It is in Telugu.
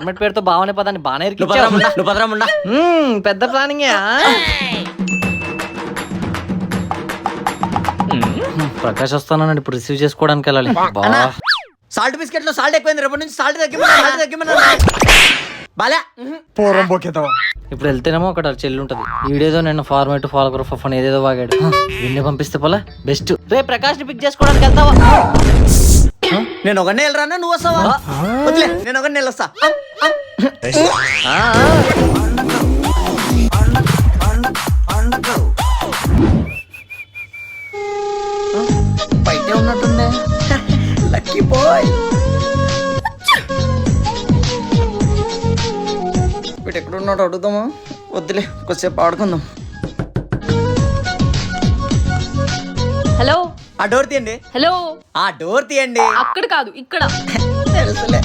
ఫార్మేట్ పేరుతో బావనే పదాన్ని బాగానే పెద్ద ప్లానింగ్. ప్రకాష్ వస్తానన్నాడు, ఇప్పుడు రిసీవ్ చేసుకోవడానికి వెళ్ళాలి. సాల్ట్ బిస్కెట్ లో సాల్ట్ ఎక్కువైంది, రేపటి నుంచి సాల్ట్ తగ్గిమన్నా బాలే పూర్వం బొక్కేతావా? ఇప్పుడు వెళ్తేనేమో అక్కడ చెల్లి ఉంటది. ఈడేదో నేను ఫార్మేట్ ఫాలోగ్రాఫ్ అని ఏదేదో వాగాడు. వీడిని పంపిస్తే పోలా బెస్ట్. రే ప్రకాష్ ని పిక్ చేసుకోవడానికి వెళ్తావా? నేను ఒకనే వెళ్ళరానా, నువ్వు వస్తావా? వదిలే, నేను ఒకనే వెళ్ళొస్తా. బయటే ఉన్నట్టుందే. Lucky boy. వీడు ఎక్కడున్నాడు అడుగుదామా? వద్దులే, కొద్దిసేపు ఆడుకుందాం. హలో, ఆ డోర్ తీయండి. హలో, ఆ డోర్ తీయండి. అక్కడ కాదు ఇక్కడ. తెలుసులే.